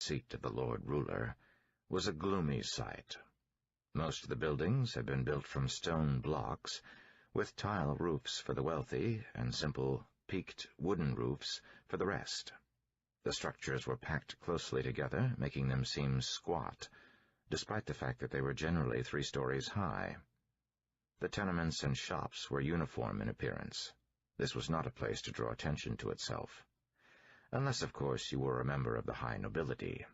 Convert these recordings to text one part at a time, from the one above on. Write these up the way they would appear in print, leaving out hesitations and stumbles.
seat of the Lord Ruler, was a gloomy sight. Most of the buildings had been built from stone blocks, with tile roofs for the wealthy and simple, peaked wooden roofs for the rest. The structures were packed closely together, making them seem squat, despite the fact that they were generally 3 stories high. The tenements and shops were uniform in appearance. This was not a place to draw attention to itself. Unless, of course, you were a member of the high nobility.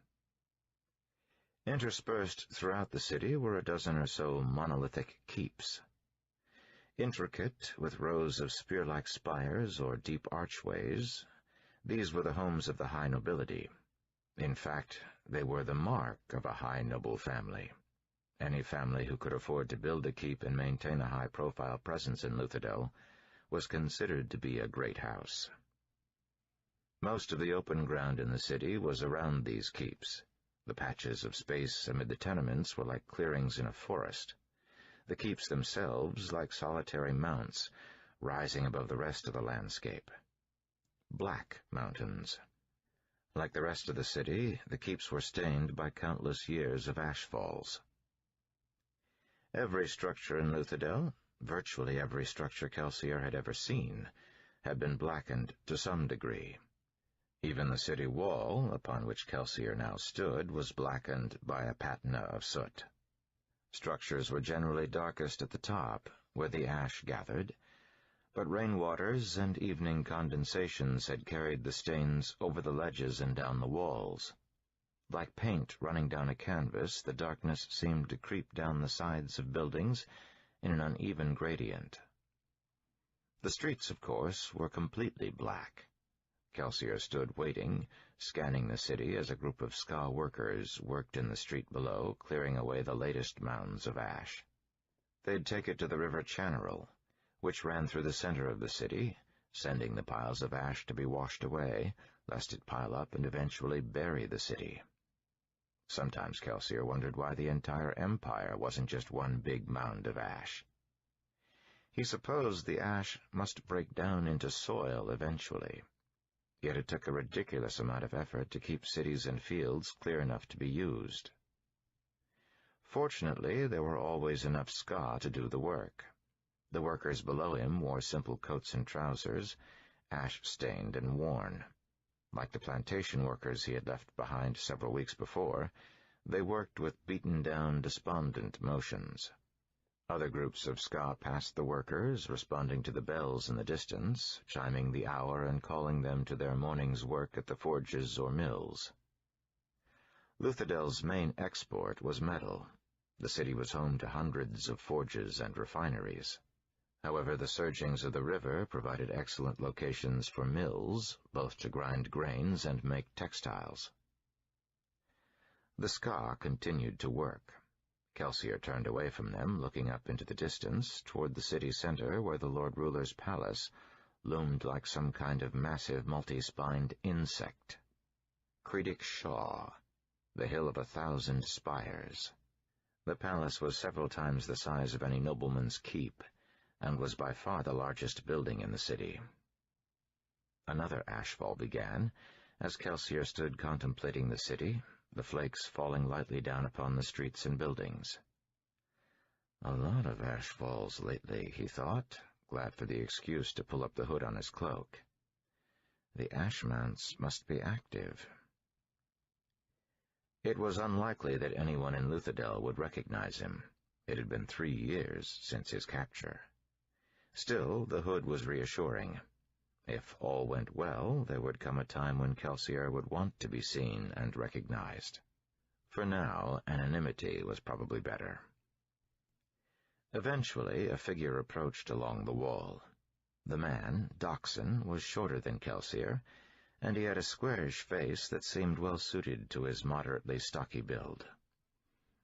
Interspersed throughout the city were a dozen or so monolithic keeps. Intricate, with rows of spear-like spires or deep archways, these were the homes of the high nobility. In fact, they were the mark of a high noble family. Any family who could afford to build a keep and maintain a high-profile presence in Luthadel was considered to be a great house. Most of the open ground in the city was around these keeps. The patches of space amid the tenements were like clearings in a forest. The keeps themselves like solitary mounts, rising above the rest of the landscape. Black mountains. Like the rest of the city, the keeps were stained by countless years of ashfalls. Every structure in Luthadel, virtually every structure Kelsier had ever seen, had been blackened to some degree. Even the city wall, upon which Kelsier now stood, was blackened by a patina of soot. Structures were generally darkest at the top, where the ash gathered, but rainwaters and evening condensations had carried the stains over the ledges and down the walls. Like paint running down a canvas, the darkness seemed to creep down the sides of buildings in an uneven gradient. The streets, of course, were completely black. Kelsier stood waiting, scanning the city as a group of ska workers worked in the street below, clearing away the latest mounds of ash. They'd take it to the river Channeral, which ran through the center of the city, sending the piles of ash to be washed away, lest it pile up and eventually bury the city. Sometimes Kelsier wondered why the entire empire wasn't just one big mound of ash. He supposed the ash must break down into soil eventually. Yet it took a ridiculous amount of effort to keep cities and fields clear enough to be used. Fortunately, there were always enough ska to do the work. The workers below him wore simple coats and trousers, ash-stained and worn. Like the plantation workers he had left behind several weeks before, they worked with beaten-down, despondent motions. Other groups of ska passed the workers, responding to the bells in the distance, chiming the hour and calling them to their morning's work at the forges or mills. Luthadel's main export was metal. The city was home to hundreds of forges and refineries. However, the surgings of the river provided excellent locations for mills, both to grind grains and make textiles. The ska continued to work. Kelsier turned away from them, looking up into the distance, toward the city center where the Lord Ruler's palace loomed like some kind of massive multi-spined insect. Creedic Shaw, the hill of 1,000 spires. The palace was several times the size of any nobleman's keep, and was by far the largest building in the city. Another ashfall began, as Kelsier stood contemplating the city, the flakes falling lightly down upon the streets and buildings. A lot of ashfalls lately, he thought, glad for the excuse to pull up the hood on his cloak. The ash mounts must be active. It was unlikely that anyone in Luthadel would recognize him. It had been 3 years since his capture. Still, the hood was reassuring. If all went well, there would come a time when Kelsier would want to be seen and recognized. For now, anonymity was probably better. Eventually, a figure approached along the wall. The man, Doxson, was shorter than Kelsier, and he had a squarish face that seemed well-suited to his moderately stocky build.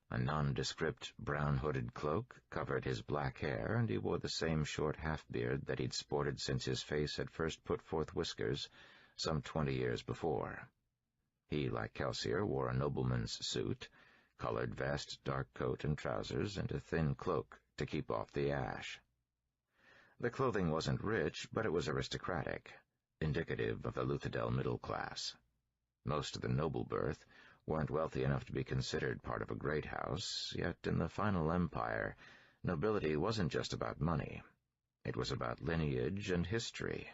A nondescript brown-hooded cloak covered his black hair, and he wore the same short half-beard that he'd sported since his face had first put forth whiskers some 20 years before. He, like Kelsier, wore a nobleman's suit, colored vest, dark coat and trousers, and a thin cloak to keep off the ash. The clothing wasn't rich, but it was aristocratic, indicative of the Luthadel middle class. Most of the noble birth weren't wealthy enough to be considered part of a great house, yet in the final empire, nobility wasn't just about money. It was about lineage and history.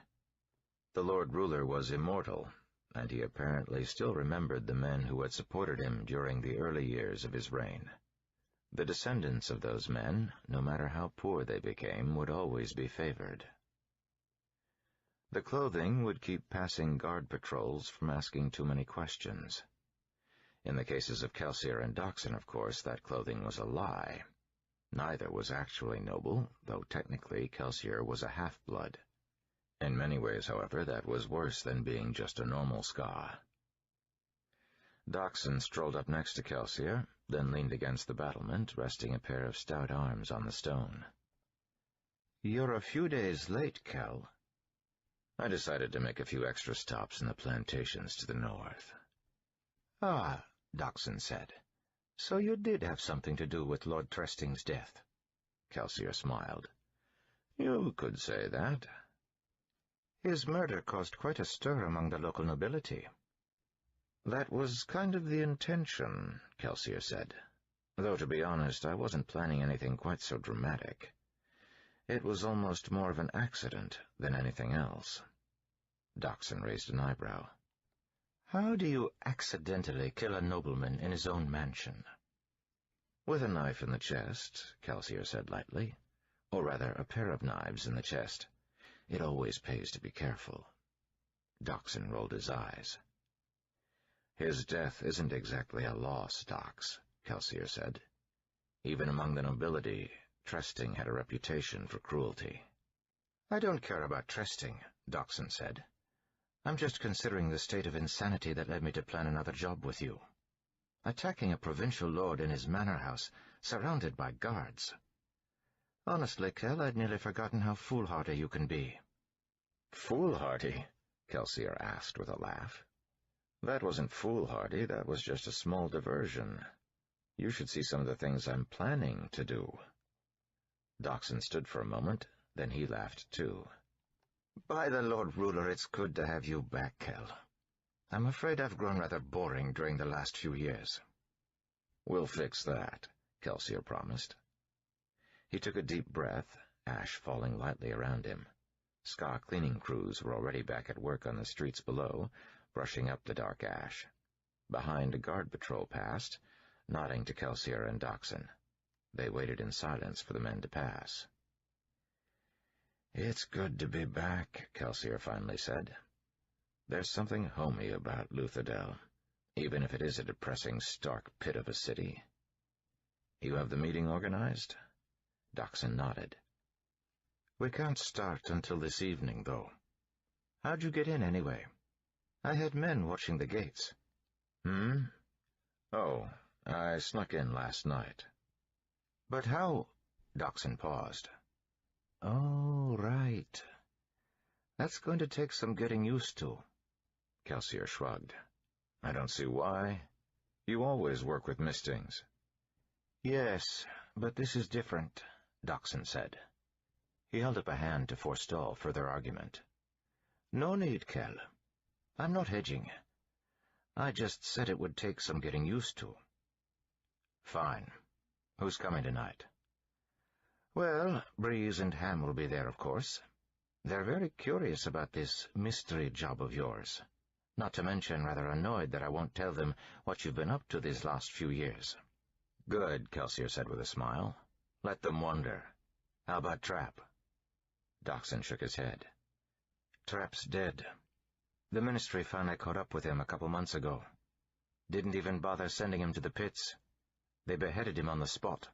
The Lord Ruler was immortal, and he apparently still remembered the men who had supported him during the early years of his reign. The descendants of those men, no matter how poor they became, would always be favored. The clothing would keep passing guard patrols from asking too many questions. In the cases of Kelsier and Dockson, of course, that clothing was a lie. Neither was actually noble, though technically Kelsier was a half-blood. In many ways, however, that was worse than being just a normal Ska. Dockson strolled up next to Kelsier, then leaned against the battlement, resting a pair of stout arms on the stone. "You're a few days late, Kel." "I decided to make a few extra stops in the plantations to the north." "Ah," Dockson said. "So you did have something to do with Lord Tresting's death." Kelsier smiled. "You could say that." "His murder caused quite a stir among the local nobility." "That was kind of the intention," Kelsier said. "Though, to be honest, I wasn't planning anything quite so dramatic. It was almost more of an accident than anything else." Dockson raised an eyebrow. "How do you accidentally kill a nobleman in his own mansion?" "With a knife in the chest," Kelsier said lightly. "Or rather, a pair of knives in the chest. It always pays to be careful." Dockson rolled his eyes. "His death isn't exactly a loss, Dox," Kelsier said. "Even among the nobility, Tresting had a reputation for cruelty." "I don't care about Tresting," Dockson said. "I'm just considering the state of insanity that led me to plan another job with you. Attacking a provincial lord in his manor house, surrounded by guards. Honestly, Kel, I'd nearly forgotten how foolhardy you can be." "Foolhardy?" Kelsier asked with a laugh. "That wasn't foolhardy, that was just a small diversion. You should see some of the things I'm planning to do." Dockson stood for a moment, then he laughed too. "By the Lord Ruler, it's good to have you back, Kel. I'm afraid I've grown rather boring during the last few years." "We'll fix that," Kelsier promised. He took a deep breath, ash falling lightly around him. Ska cleaning crews were already back at work on the streets below, brushing up the dark ash. Behind, a guard patrol passed, nodding to Kelsier and Dockson. They waited in silence for the men to pass. "It's good to be back," Kelsier finally said. "There's something homey about Luthadel, even if it is a depressing, stark pit of a city." "You have the meeting organized?" Dockson nodded. "We can't start until this evening, though. How'd you get in, anyway? I had men watching the gates." "Oh, I snuck in last night." "But how—" Dockson paused. "Oh, right. That's going to take some getting used to." Kelsier shrugged. "I don't see why. You always work with mistings." "Yes, but this is different," Dockson said. He held up a hand to forestall further argument. "No need, Kel. I'm not hedging. I just said it would take some getting used to." "Fine. Who's coming tonight?" "Well, Breeze and Ham will be there, of course. They're very curious about this mystery job of yours, not to mention rather annoyed that I won't tell them what you've been up to these last few years." "Good," Kelsier said with a smile. "Let them wonder. How about Trap?" Dockson shook his head. "Trap's dead. The ministry finally caught up with him a couple months ago. Didn't even bother sending him to the pits. They beheaded him on the spot."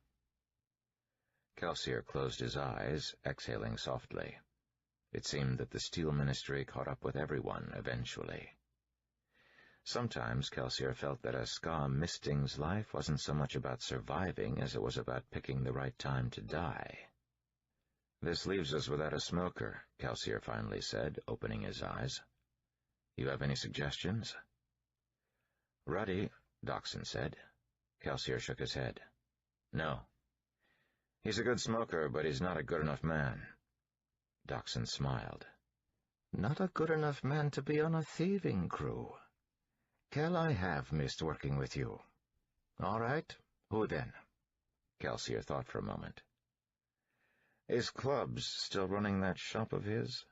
Kelsier closed his eyes, exhaling softly. It seemed that the Steel Ministry caught up with everyone eventually. Sometimes Kelsier felt that a Ska Misting's life wasn't so much about surviving as it was about picking the right time to die. "This leaves us without a smoker," Kelsier finally said, opening his eyes. "You have any suggestions?" "Ruddy," Dockson said. Kelsier shook his head. "No. He's a good smoker, but he's not a good enough man." Dockson smiled. "Not a good enough man to be on a thieving crew." Kel, I have missed working with you. All right, who then? Kelsier thought for a moment. Is Clubs still running that shop of his?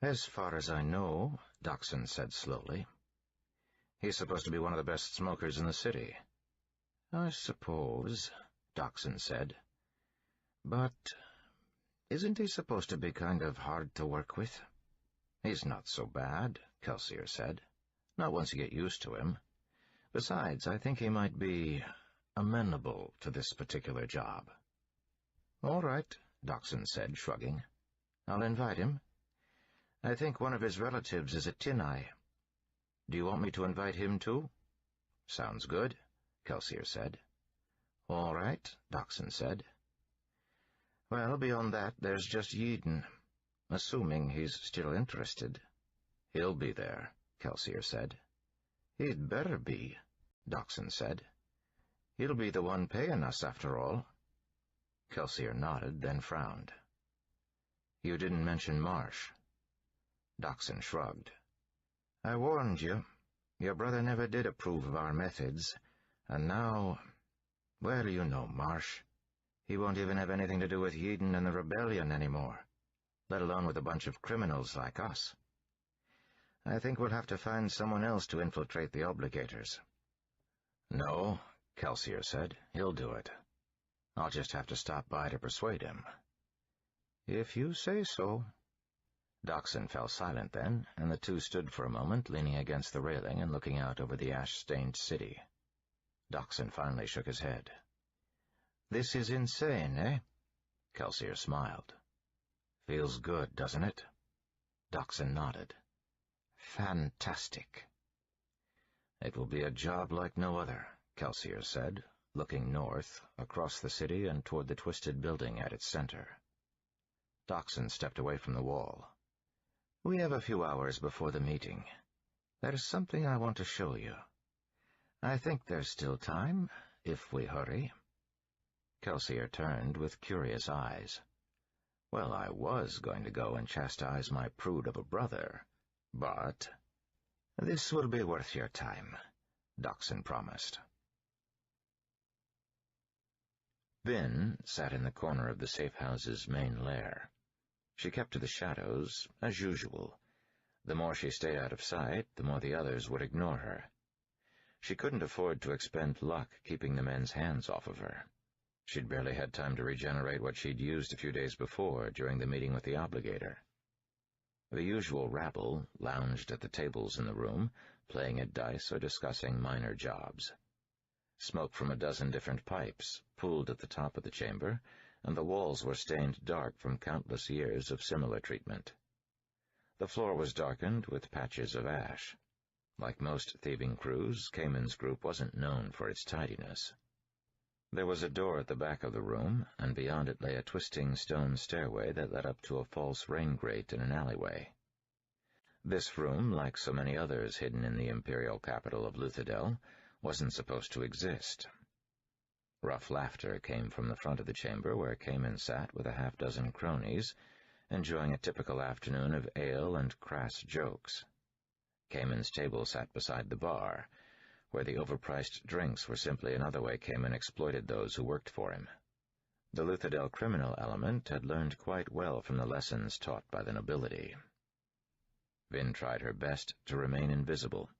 As far as I know, Dockson said slowly. He's supposed to be one of the best smokers in the city. I suppose, Dockson said. But isn't he supposed to be kind of hard to work with? He's not so bad, Kelsier said. Not once you get used to him. Besides, I think he might be amenable to this particular job. All right, Dockson said, shrugging. I'll invite him. I think one of his relatives is a Tin-Eye. Do you want me to invite him too? Sounds good, Kelsier said. All right, Dockson said. Well, beyond that, there's just Yeadon, assuming he's still interested. He'll be there, Kelsier said. He'd better be, Dockson said. He'll be the one paying us, after all. Kelsier nodded, then frowned. You didn't mention Marsh. Dockson shrugged. I warned you. Your brother never did approve of our methods, and now, well, you know Marsh. He won't even have anything to do with Yeadon and the rebellion anymore, let alone with a bunch of criminals like us. I think we'll have to find someone else to infiltrate the obligators. No, Kelsier said. He'll do it. I'll just have to stop by to persuade him. If you say so. Dockson fell silent then, and the two stood for a moment, leaning against the railing and looking out over the ash-stained city. Dockson finally shook his head. This is insane, eh? Kelsier smiled. Feels good, doesn't it? Dockson nodded. Fantastic. It will be a job like no other, Kelsier said, looking north, across the city and toward the twisted building at its center. Dockson stepped away from the wall. We have a few hours before the meeting. There's something I want to show you. I think there's still time, if we hurry. Kelsier turned with curious eyes. Well, I was going to go and chastise my prude of a brother, but— This will be worth your time, Dockson promised. Vin sat in the corner of the safe-house's main lair. She kept to the shadows, as usual. The more she stayed out of sight, the more the others would ignore her. She couldn't afford to expend luck keeping the men's hands off of her. She'd barely had time to regenerate what she'd used a few days before during the meeting with the obligator. The usual rabble lounged at the tables in the room, playing at dice or discussing minor jobs. Smoke from a dozen different pipes pooled at the top of the chamber, and the walls were stained dark from countless years of similar treatment. The floor was darkened with patches of ash. Like most thieving crews, Cayman's group wasn't known for its tidiness. There was a door at the back of the room, and beyond it lay a twisting stone stairway that led up to a false rain grate in an alleyway. This room, like so many others hidden in the imperial capital of Luthadel, wasn't supposed to exist. Rough laughter came from the front of the chamber where Cayman sat with a half-dozen cronies, enjoying a typical afternoon of ale and crass jokes. Cayman's table sat beside the bar, where the overpriced drinks were simply another way Cayman exploited those who worked for him. The Luthadel criminal element had learned quite well from the lessons taught by the nobility. Vin tried her best to remain invisible.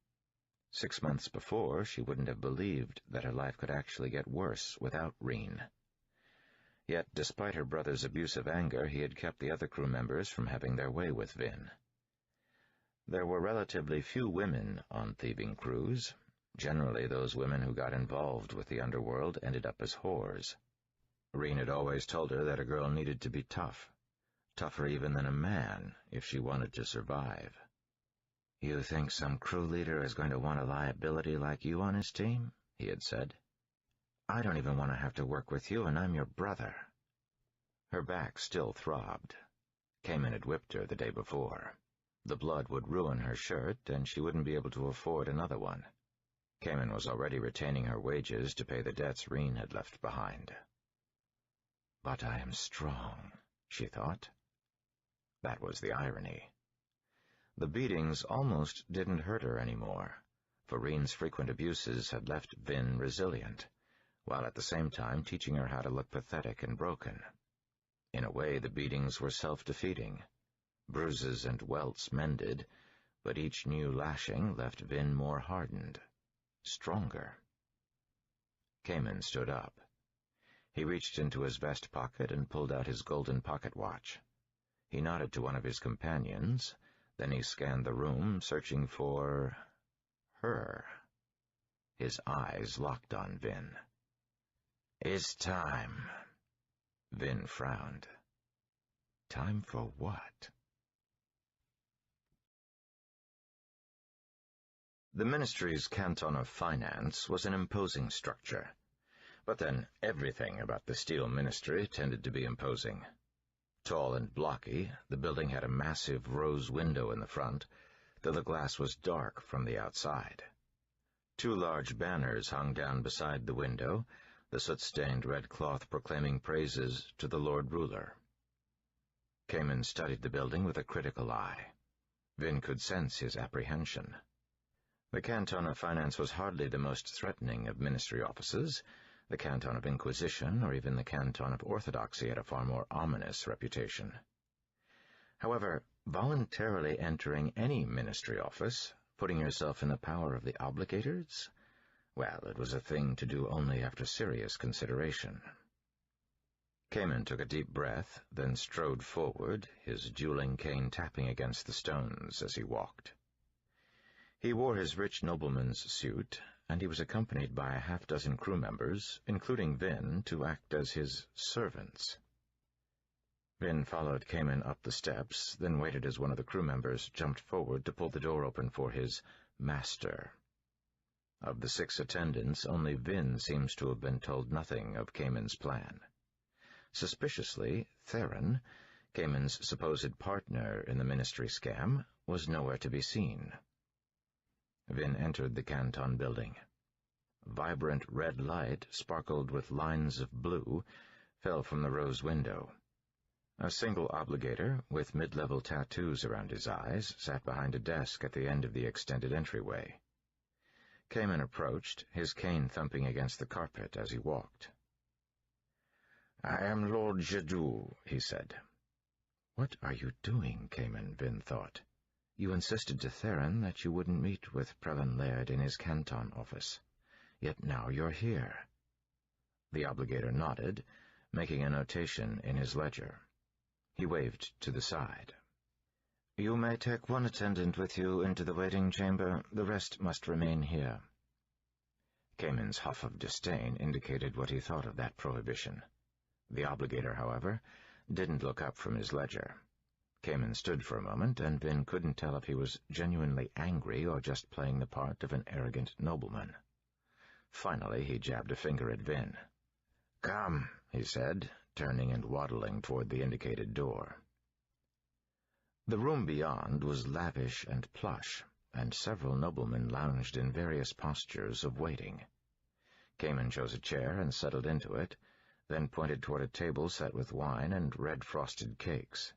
6 months before, she wouldn't have believed that her life could actually get worse without Reen. Yet, despite her brother's abusive anger, he had kept the other crew members from having their way with Vin. There were relatively few women on thieving crews. Generally, those women who got involved with the underworld ended up as whores. Reen had always told her that a girl needed to be tough, tougher even than a man, if she wanted to survive. "You think some crew leader is going to want a liability like you on his team?" he had said. "I don't even want to have to work with you, and I'm your brother." Her back still throbbed. Cayman had whipped her the day before. The blood would ruin her shirt, and she wouldn't be able to afford another one. Cayman was already retaining her wages to pay the debts Reen had left behind. "But I am strong," she thought. That was the irony. The beatings almost didn't hurt her anymore. Fareen's frequent abuses had left Vin resilient, while at the same time teaching her how to look pathetic and broken. In a way, the beatings were self-defeating. Bruises and welts mended, but each new lashing left Vin more hardened, stronger. Cayman stood up. He reached into his vest pocket and pulled out his golden pocket watch. He nodded to one of his companions, then he scanned the room, searching for her. His eyes locked on Vin. "It's time." Vin frowned. Time for what? The Ministry's Canton of Finance was an imposing structure, but then everything about the Steel Ministry tended to be imposing. Tall and blocky, the building had a massive rose window in the front, though the glass was dark from the outside. 2 large banners hung down beside the window, the soot-stained red cloth proclaiming praises to the Lord Ruler. Cayman studied the building with a critical eye. Vin could sense his apprehension. The Canton of Finance was hardly the most threatening of ministry offices. The Canton of Inquisition, or even the Canton of Orthodoxy, had a far more ominous reputation. However, voluntarily entering any ministry office, putting yourself in the power of the obligators, well, it was a thing to do only after serious consideration. Cayman took a deep breath, then strode forward, his dueling cane tapping against the stones as he walked. He wore his rich nobleman's suit, and he was accompanied by a half-dozen crew members, including Vin, to act as his servants. Vin followed Cayman up the steps, then waited as one of the crew members jumped forward to pull the door open for his master. Of the 6 attendants, only Vin seems to have been told nothing of Cayman's plan. Suspiciously, Theron, Cayman's supposed partner in the ministry scam, was nowhere to be seen. Vin entered the Canton building. Vibrant red light, sparkled with lines of blue, fell from the rose window. A single obligator, with mid-level tattoos around his eyes, sat behind a desk at the end of the extended entryway. Cayman approached, his cane thumping against the carpet as he walked. "I am Lord Jadou," he said. "What are you doing, Cayman?" Vin thought. "You insisted to Theron that you wouldn't meet with Prellan Laird in his Canton office. Yet now you're here." The obligator nodded, making a notation in his ledger. He waved to the side. "You may take 1 attendant with you into the waiting chamber. The rest must remain here." Cayman's huff of disdain indicated what he thought of that prohibition. The obligator, however, didn't look up from his ledger. Cayman stood for a moment, and Vin couldn't tell if he was genuinely angry or just playing the part of an arrogant nobleman. Finally, he jabbed a finger at Vin. "Come," he said, turning and waddling toward the indicated door. The room beyond was lavish and plush, and several noblemen lounged in various postures of waiting. Cayman chose a chair and settled into it, then pointed toward a table set with wine and red frosted cakes.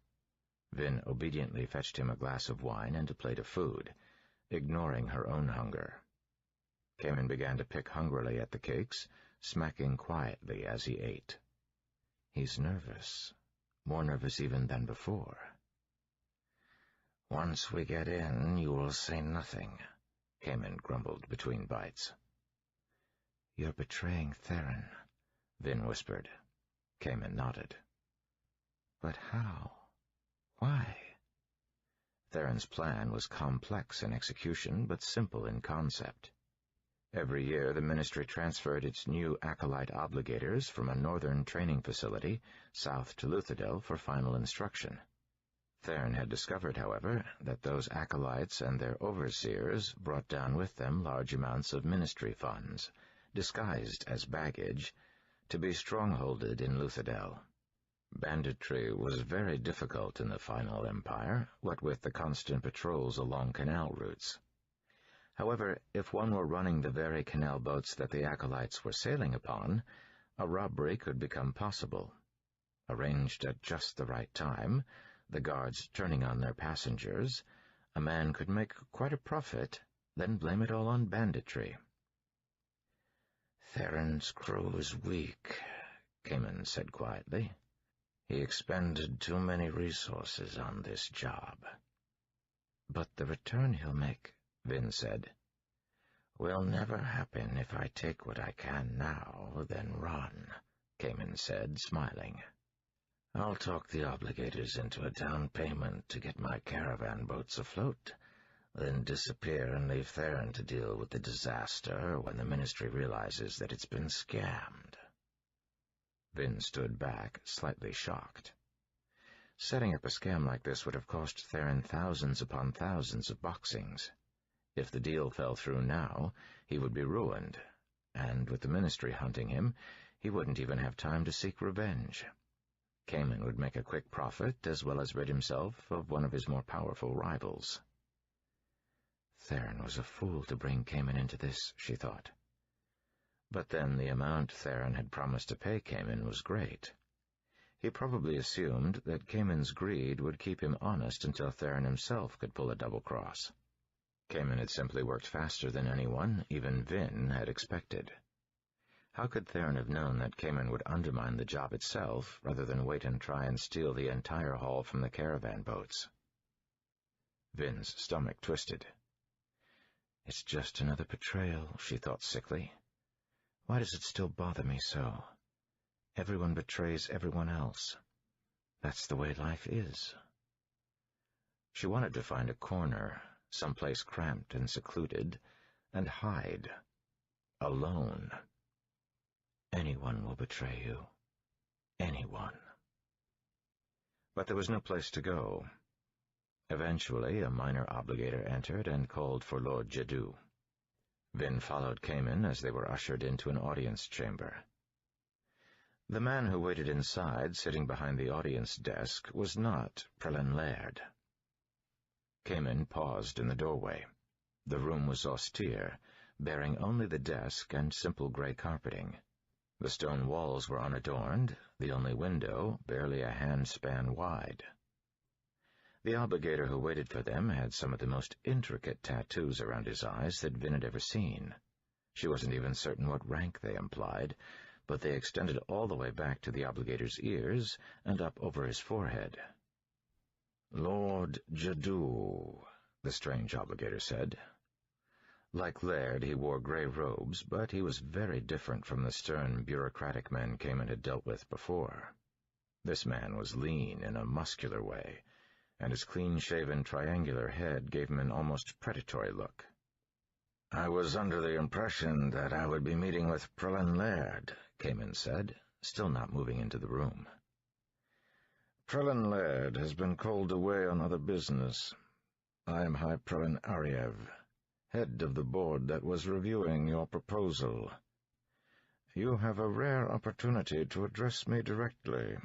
Vin obediently fetched him a glass of wine and a plate of food, ignoring her own hunger. Cayman began to pick hungrily at the cakes, smacking quietly as he ate. He's nervous, more nervous even than before. "Once we get in, you will say nothing," Cayman grumbled between bites. "You're betraying Theron," Vin whispered. Cayman nodded. "But how? Why?" Theron's plan was complex in execution, but simple in concept. Every year the ministry transferred its new acolyte obligators from a northern training facility south to Luthadel for final instruction. Theron had discovered, however, that those acolytes and their overseers brought down with them large amounts of ministry funds, disguised as baggage, to be strongholded in Luthadel. Banditry was very difficult in the Final Empire, what with the constant patrols along canal routes. However, if one were running the very canal boats that the acolytes were sailing upon, a robbery could become possible. Arranged at just the right time, the guards turning on their passengers, a man could make quite a profit then blame it all on banditry. "Theron's crew is weak," Cayman said quietly. "He expended too many resources on this job." "But the return he'll make," Vin said. "Will never happen if I take what I can now, then run," Cayman said, smiling. "I'll talk the obligators into a down payment to get my caravan boats afloat, then disappear and leave Theron to deal with the disaster when the Ministry realizes that it's been scammed." Vin stood back, slightly shocked. Setting up a scam like this would have cost Theron thousands upon thousands of boxings. If the deal fell through now, he would be ruined, and with the Ministry hunting him, he wouldn't even have time to seek revenge. Cayman would make a quick profit, as well as rid himself of one of his more powerful rivals. Theron was a fool to bring Cayman into this, she thought. But then the amount Theron had promised to pay Cayman was great. He probably assumed that Cayman's greed would keep him honest until Theron himself could pull a double-cross. Cayman had simply worked faster than anyone, even Vin, had expected. How could Theron have known that Cayman would undermine the job itself, rather than wait and try and steal the entire haul from the caravan boats? Vin's stomach twisted. It's just another betrayal, she thought sickly. Why does it still bother me so? Everyone betrays everyone else. That's the way life is. She wanted to find a corner, someplace cramped and secluded, and hide. Alone. Anyone will betray you. Anyone. But there was no place to go. Eventually, a minor obligator entered and called for Lord Jadu. Vin followed Cayman as they were ushered into an audience chamber. The man who waited inside, sitting behind the audience desk, was not Prelin Laird. Cayman paused in the doorway. The room was austere, bearing only the desk and simple gray carpeting. The stone walls were unadorned, the only window barely a handspan wide. The obligator who waited for them had some of the most intricate tattoos around his eyes that Vin had ever seen. She wasn't even certain what rank they implied, but they extended all the way back to the obligator's ears and up over his forehead. "Lord Jadu," the strange obligator said. Like Laird, he wore gray robes, but he was very different from the stern, bureaucratic men Cayman had dealt with before. This man was lean in a muscular way, and his clean-shaven, triangular head gave him an almost predatory look. "I was under the impression that I would be meeting with Prelin Laird," Cayman said, still not moving into the room. "Prelin Laird has been called away on other business. I am High Prelin Ariev, head of the board that was reviewing your proposal. You have a rare opportunity to address me directly.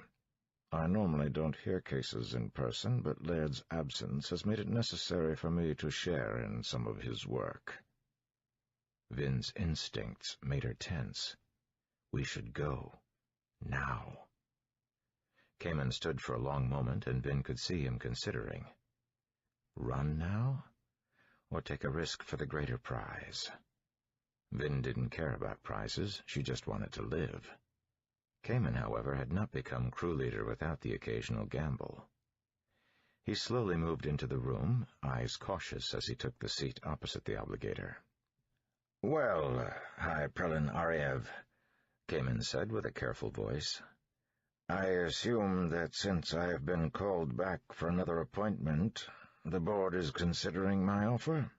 I normally don't hear cases in person, but Laird's absence has made it necessary for me to share in some of his work." Vin's instincts made her tense. We should go. Now. Cayman stood for a long moment, and Vin could see him considering. Run now? Or take a risk for the greater prize? Vin didn't care about prizes, she just wanted to live. Cayman, however, had not become crew leader without the occasional gamble. He slowly moved into the room, eyes cautious as he took the seat opposite the obligator. "Well, High Prelin Ariev," Cayman said with a careful voice, "I assume that since I have been called back for another appointment, the board is considering my offer?"